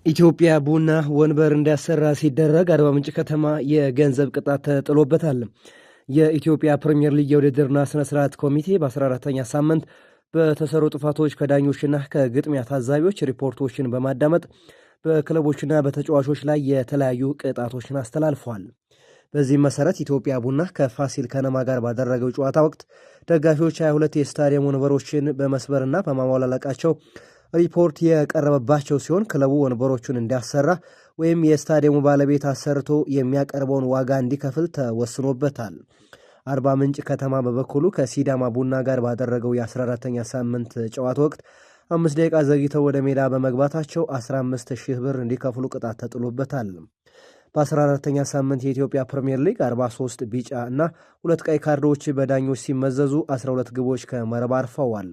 ኢትዮጵያ ቡና ወንበር እንዲያሰራ ሲደረግ አርባ ምንጭ ከተማ የገንዘብ ቅጣት ተጥሎበታል። የኢትዮጵያ ፕሪምየር ሊግ የውድድርና ስነ ስርዓት ኮሚቴ በ14ኛ ሳምንት በተሰሩ ጥፋቶች ከዳኞችና ከግጥሚያ ታዛቢዎች ሪፖርቶችን በማዳመጥ በክለቦችና በተጫዋቾች ላይ የተለያዩ ቅጣቶችን አስተላልፏል። በዚህም መሰረት ኢትዮጵያ ቡና ከፋሲል ከነማ ጋር ባደረገው ጨዋታ ወቅት ደጋፊዎች 22 የስታዲየም ወንበሮችን በመስበርና በማሟላለቃቸው ሪፖርት የቀረበባቸው ሲሆን ክለቡ ወንበሮቹን እንዲያሰራ ወይም የስታዲየሙ ባለቤት አሰርቶ የሚያቀርበውን ዋጋ እንዲከፍል ተወስኖበታል። አርባ ምንጭ ከተማ በበኩሉ ከሲዳማ ቡና ጋር ባደረገው የ14ኛ ሳምንት ጨዋታ ወቅት 5 ደቂቃ ዘግይተው ወደ ሜዳ በመግባታቸው 15,000 ብር እንዲከፍሉ ቅጣት ተጥሎበታል። በ14ኛ ሳምንት የኢትዮጵያ ፕሪምየር ሊግ 43 ቢጫ እና 2 ቀይ ካርዶች በዳኞች ሲመዘዙ 12 ግቦች ከመረብ አርፈዋል።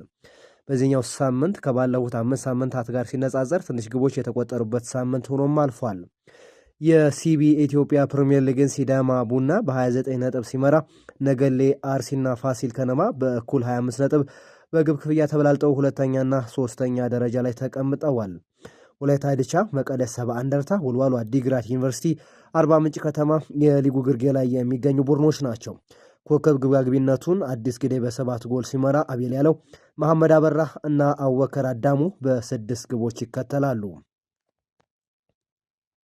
በዚህኛው ሳምንት ከባለፉት 5 ሳምንታት ጋር ሲነጻጸር ትንሽ ግቦች የተቆጠሩበት ሳምንት ሆኖም አልፏል። የሲቢ ኢትዮጵያ ፕሪምየር ሊግን ሲዳማ ቡና በ29 ነጥብ ሲመራ፣ ነገሌ አርሲና ፋሲል ከነማ በእኩል 25 ነጥብ በግብ ክፍያ ተበላልጠው ሁለተኛና ሶስተኛ ደረጃ ላይ ተቀምጠዋል። ወላይታ ድቻ፣ መቀለ ሰባ እንደርታ፣ ወልዋሎ አዲግራት ዩኒቨርሲቲ፣ አርባ ምንጭ ከተማ የሊጉ ግርጌ ላይ የሚገኙ ቡድኖች ናቸው። ኮከብ ግባግቢነቱን አዲስ ግዴ በ7 ጎል ሲመራ፣ አቤል ያለው፣ መሐመድ አበራ እና አወከር አዳሙ በ6 ግቦች ይከተላሉ።